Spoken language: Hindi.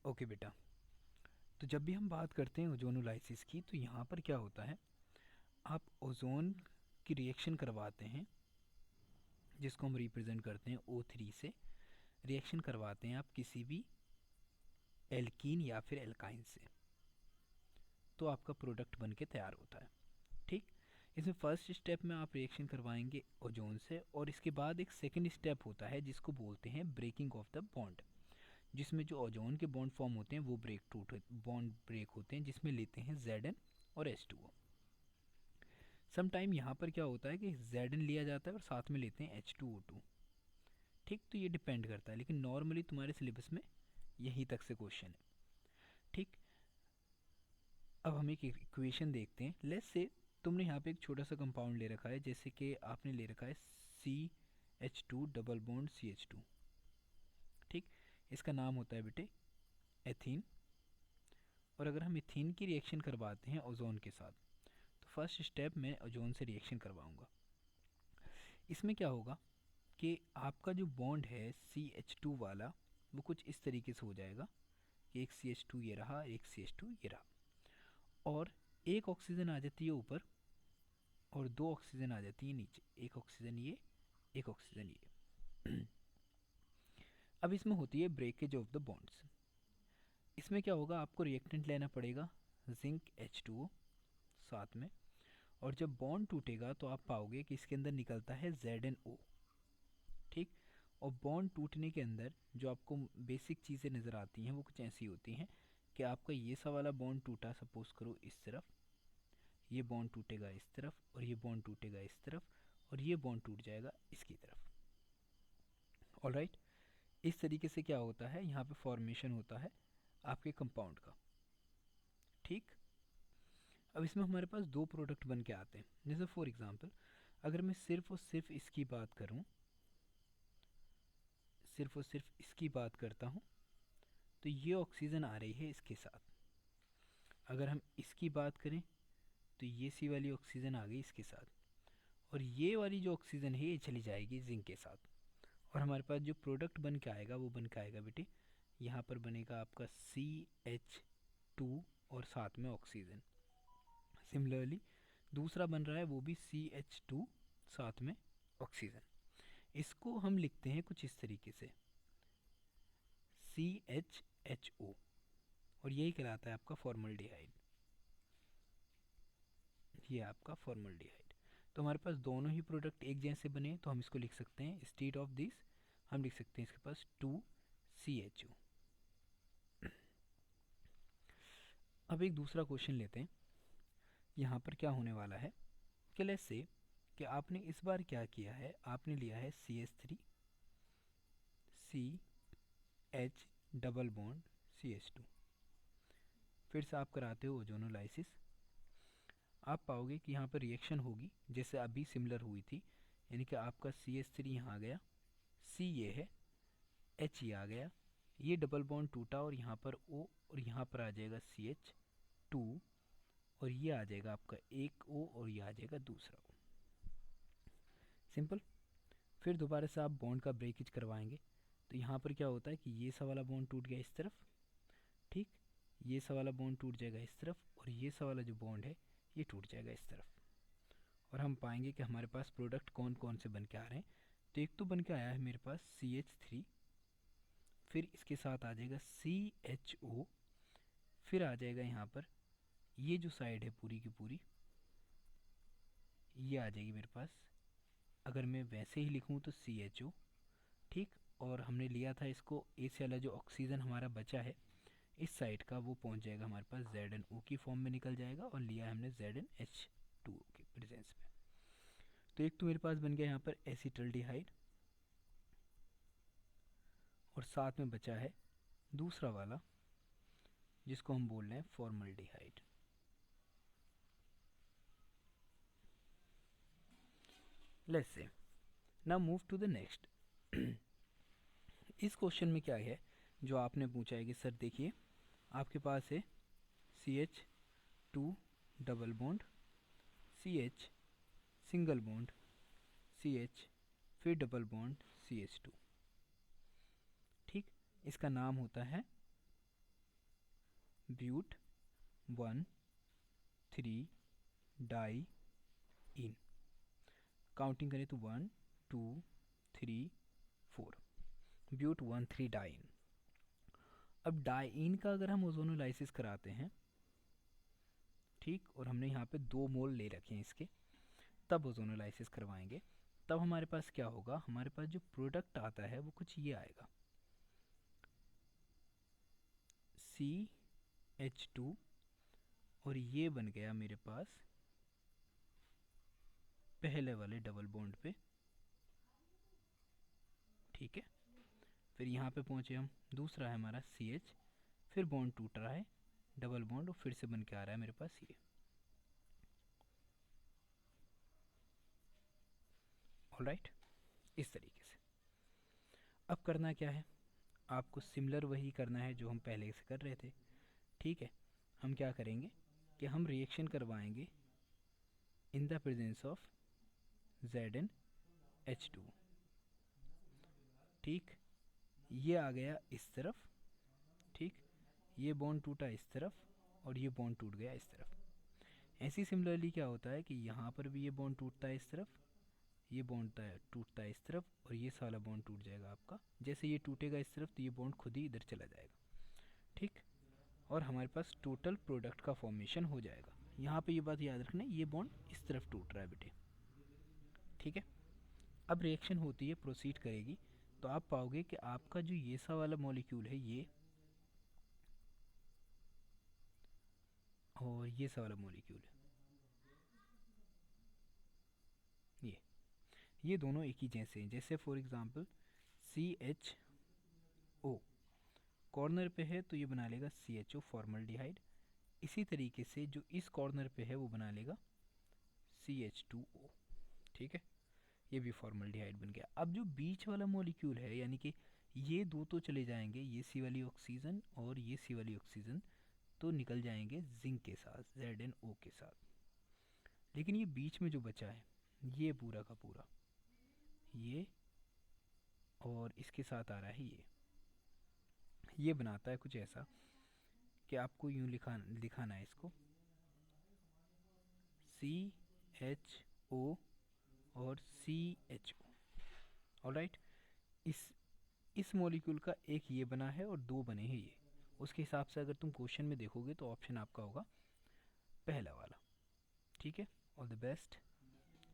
ओके बेटा, तो जब भी हम बात करते हैं ओजोनोलाइसिस की, तो यहाँ पर क्या होता है, आप ओजोन की रिएक्शन करवाते हैं, जिसको हम रिप्रेजेंट करते हैं O3 से। रिएक्शन करवाते हैं आप किसी भी एल्कीन या फिर एल्काइन से, तो आपका प्रोडक्ट बन के तैयार होता है। ठीक, इसमें फर्स्ट स्टेप में आप रिएक्शन करवाएंगे ओजोन से, और इसके बाद एक सेकंड स्टेप होता है जिसको बोलते हैं ब्रेकिंग ऑफ द बॉन्ड, जिसमें जो ओजोन के बॉन्ड फॉर्म होते हैं वो बॉन्ड ब्रेक होते हैं, जिसमें लेते हैं Zn और H2O। सम टाइम यहाँ पर क्या होता है कि Zn लिया जाता है और साथ में लेते हैं H2O2। ठीक, तो ये डिपेंड करता है, लेकिन नॉर्मली तुम्हारे सिलेबस में यहीं तक से क्वेश्चन है। ठीक, अब हम एक इक्वेशन देखते हैं। लेट्स से तुमने यहाँ पे एक छोटा सा कंपाउंड ले रखा है, जैसे कि आपने ले रखा है CH2 डबल बॉन्ड CH2। ठीक, इसका नाम होता है बेटे एथीन। और अगर हम इथीन की रिएक्शन करवाते हैं ओजोन के साथ, तो फर्स्ट स्टेप मैं ओजोन से रिएक्शन करवाऊंगा। इसमें क्या होगा कि आपका जो बॉन्ड है CH2 वाला, वो कुछ इस तरीके से हो जाएगा कि एक CH2 ये रहा, एक CH2 ये रहा, और एक ऑक्सीजन आ जाती है ऊपर और दो ऑक्सीजन आ जाती है नीचे। एक ऑक्सीजन ये, एक ऑक्सीजन ये। अब इसमें होती है ब्रेकेज ऑफ द बॉन्ड्स। इसमें क्या होगा, आपको रिएक्टेंट लेना पड़ेगा जिंक H2O साथ में, और जब बॉन्ड टूटेगा तो आप पाओगे कि इसके अंदर निकलता है ZnO। ठीक, और बॉन्ड टूटने के अंदर जो आपको बेसिक चीज़ें नज़र आती हैं वो कुछ ऐसी होती हैं कि आपका ये सा वाला बॉन्ड टूटा, सपोज करो इस तरफ, ये बॉन्ड टूटेगा इस तरफ, और ये बॉन्ड टूटेगा इस तरफ, और ये बॉन्ड टूट जाएगा इसकी तरफ। ऑलराइट, इस तरीके से क्या होता है, यहाँ पे फॉर्मेशन होता है आपके कंपाउंड का। ठीक, अब इसमें हमारे पास दो प्रोडक्ट बन के आते हैं। जैसे फॉर एग्जांपल, अगर मैं सिर्फ और सिर्फ इसकी बात करूँ, सिर्फ और सिर्फ इसकी बात करता हूँ, तो ये ऑक्सीजन आ रही है इसके साथ। अगर हम इसकी बात करें तो ये सी वाली ऑक्सीजन आ गई इसके साथ, और ये वाली जो ऑक्सीजन है ये चली जाएगी जिंक के साथ। और हमारे पास जो प्रोडक्ट बन के आएगा वो बन के आएगा बेटे, यहाँ पर बनेगा आपका CH2 और साथ में ऑक्सीजन। सिमिलरली दूसरा बन रहा है वो भी CH2 साथ में ऑक्सीजन। इसको हम लिखते हैं कुछ इस तरीके से CHHO, और यही कहलाता है आपका फॉर्मल्डिहाइड। ये आपका फॉर्मल्डिहाइड। तो हमारे पास दोनों ही प्रोडक्ट एक जैसे बने, तो हम इसको लिख सकते हैं इंस्टेड ऑफ दिस, हम लिख सकते हैं इसके पास 2CHO। अब एक दूसरा क्वेश्चन लेते हैं। यहाँ पर क्या होने वाला है कि लेट्स से कि आपने इस बार क्या किया है, आपने लिया है CH3 CH double bond CH2। फिर से आप कराते हो ओजोनोलाइसिस, आप पाओगे कि यहाँ पर रिएक्शन होगी जैसे अभी सिमिलर हुई थी, यानी कि आपका CH3 यहाँ आ गया, C ये है, H ये आ गया, ये डबल बॉन्ड टूटा और यहाँ पर O, और यहाँ पर आ जाएगा CH2, और ये आ जाएगा आपका एक O, और ये आ जाएगा दूसरा O। सिंपल। फिर दोबारा से आप बॉन्ड का ब्रेकेज करवाएंगे, तो यहाँ पर क्या होता है कि ये सा वाला बॉन्ड टूट गया इस तरफ। ठीक, ये सा वाला बॉन्ड टूट जाएगा इस तरफ, और ये सा वाला जो बॉन्ड है ये टूट जाएगा इस तरफ। और हम पाएंगे कि हमारे पास प्रोडक्ट कौन कौन से बन के आ रहे हैं। तो एक तो बन के आया है मेरे पास CH3, फिर इसके साथ आ जाएगा CHO, फिर आ जाएगा यहाँ पर ये जो साइड है पूरी की पूरी, ये आ जाएगी मेरे पास, अगर मैं वैसे ही लिखूँ तो CHO। ठीक, और हमने लिया था इसको, ए से वाला जो ऑक्सीजन हमारा बचा है इस साइड का, वो पहुंच जाएगा हमारे पास ZnO की फॉर्म में निकल जाएगा, और लिया है हमने ZnH2O के प्रेजेंस में। तो एक तो मेरे पास बन गया यहाँ पर एसिटल्डिहाइड, और साथ में बचा है दूसरा वाला जिसको हम बोल रहे हैं formaldehyde. Let's say now move to the next. इस क्वेश्चन में क्या है जो आपने पूछा है कि सर देखिए आपके पास है CH2 double bond CH single bond CH, फिर डबल बॉन्ड CH2। ठीक, इसका नाम होता है ब्यूट 1,3 डाई इन। काउंटिंग करें तो 1 2 3 4, ब्यूट 1,3 डाई इन। अब डाई इन का अगर हम ओजोनोलाइसिस कराते हैं, ठीक, और हमने यहाँ पे 2 मोल ले रखे हैं इसके, तब ओजोनोलाइसिस करवाएंगे, तब हमारे पास क्या होगा, हमारे पास जो प्रोडक्ट आता है वो कुछ ये आएगा, CH2, और ये बन गया मेरे पास पहले वाले डबल बॉन्ड पे, ठीक है। फिर यहाँ पे पहुँचे हम, दूसरा है हमारा CH, फिर बॉन्ड टूट रहा है, डबल बॉन्ड, और फिर से बन के आ रहा है मेरे पास ये। ऑलराइट, इस तरीके से। अब करना क्या है, आपको सिमिलर वही करना है जो हम पहले से कर रहे थे, ठीक है। हम क्या करेंगे कि हम रिएक्शन करवाएंगे in the presence of ZnH2, ठीक। ये आ गया इस तरफ, ठीक, ये बॉन्ड टूटा इस तरफ, और ये बॉन्ड टूट गया इस तरफ। ऐसी सिमिलरली क्या होता है कि यहाँ पर भी ये बॉन्ड टूटता है इस तरफ, ये बॉन्ड टूटता है इस तरफ, और ये सारा बॉन्ड टूट जाएगा आपका। जैसे ये टूटेगा इस तरफ तो ये बॉन्ड खुद ही इधर चला जाएगा, ठीक, और हमारे पास टोटल प्रोडक्ट का फॉर्मेशन हो जाएगा। यहाँ पे ये बात याद रखना, ये बॉन्ड इस तरफ टूट रहा है बेटे, ठीक है। अब रिएक्शन होती है, प्रोसीड करेगी, तो आप पाओगे कि आपका जो ये सा वाला मॉलिक्यूल है ये, और ये सा वाला मॉलिक्यूल है ये दोनों एक ही जैसे हैं। जैसे फॉर एग्जांपल CHO कॉर्नर पे है तो ये बना लेगा CHO फॉर्मल्डिहाइड, इसी तरीके से जो इस कॉर्नर पे है वो बना लेगा CH2O, ठीक है, ये भी फॉर्मल्डिहाइड बन गया। अब जो बीच वाला मॉलिक्यूल है, यानी कि ये दो तो चले जाएंगे, ये सी वाली ऑक्सीजन और ये सी वाली ऑक्सीजन तो निकल जाएंगे जिंक के साथ, ZnO के साथ। लेकिन ये बीच में जो बचा है, ये पूरा का पूरा, ये और इसके साथ आ रहा है ये बनाता है कुछ ऐसा कि आपको यूँ लिखाना है इसको CHO और CHO। ऑलराइट, इस मॉलिक्यूल का एक ये बना है और दो बने हैं ये। उसके हिसाब से अगर तुम क्वेश्चन में देखोगे तो ऑप्शन आपका होगा पहला वाला, ठीक है। All the best.